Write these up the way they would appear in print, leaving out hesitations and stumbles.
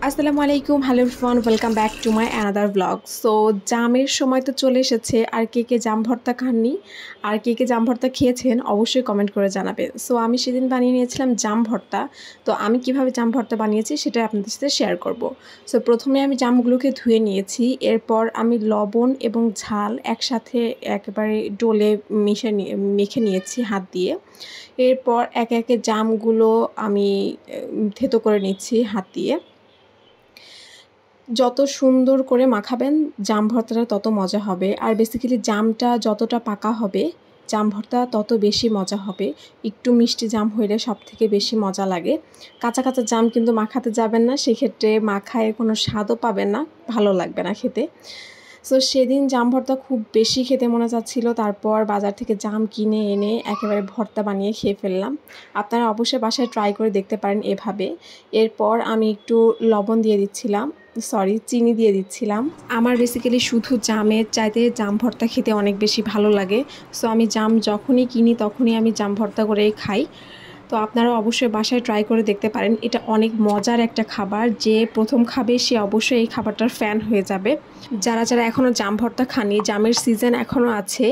আসসালামু আলাইকুম, hello everyone, welcome back to my another blog. So জামের সময় তো চলে এসেছে, আর কে জাম ভর্তা খাননি আর কে জাম ভর্তা খেয়েছেন অবশ্যই কমেন্ট করে জানাবেন। সো আমি সেদিন বানিয়ে নিয়েছিলাম জাম ভর্তা। তো আমি কিভাবে জাম ভর্তা বানিয়েছি সেটা আপনাদের সাথে শেয়ার করব। সো প্রথমে আমি জামগুলোকে ধুয়ে নিয়েছি, এরপর আমি লবণ এবং ঝাল একসাথে একেবারে ডোলে মেখে নিয়েছি হাত দিয়ে। এরপর একে একে জামগুলো আমি থেতো করে নিচ্ছি হাত দিয়ে। যত সুন্দর করে মাখাবেন জাম ভর্তাটা তত মজা হবে, আর বেসিক্যালি জামটা যতটা পাকা হবে জাম ভর্তা তত বেশি মজা হবে। একটু মিষ্টি জাম হইলে সবথেকে বেশি মজা লাগে। কাঁচা কাঁচা জাম কিন্তু মাখাতে যাবেন না, সেক্ষেত্রে মাখায় কোনো স্বাদও পাবেন না, ভালো লাগবে না খেতে। সো সেদিন জাম ভর্তা খুব বেশি খেতে মনে চাচ্ছিল, তারপর বাজার থেকে জাম কিনে এনে একেবারে ভর্তা বানিয়ে খেয়ে ফেললাম। আপনারা অবশ্যই বাসায় ট্রাই করে দেখতে পারেন এভাবে। এরপর আমি একটু লবণ দিয়ে দিচ্ছিলাম, চিনি দিয়ে দিচ্ছিলাম। আমার বেসিক্যালি শুধু জামের চাইতে জাম ভর্তা খেতে অনেক বেশি ভালো লাগে। সো আমি জাম যখনই কিনি তখনই আমি জাম ভর্তা করেই খাই। তো আপনারা অবশ্যই বাসায় ট্রাই করে দেখতে পারেন। এটা অনেক মজার একটা খাবার, যে প্রথম খাবে সে অবশ্যই এই খাবারটার ফ্যান হয়ে যাবে। যারা যারা এখনও জাম ভর্তা খাননি, জামের সিজন এখনও আছে,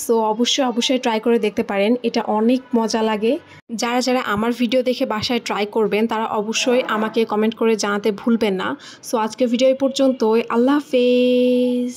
সো অবশ্যই ট্রাই করে দেখতে পারেন, এটা অনেক মজা লাগে। যারা যারা আমার ভিডিও দেখে বাসায় ট্রাই করবেন তারা অবশ্যই আমাকে কমেন্ট করে জানাতে ভুলবেন না। সো আজকের ভিডিও এই পর্যন্তই, আল্লাহ হাফেজ।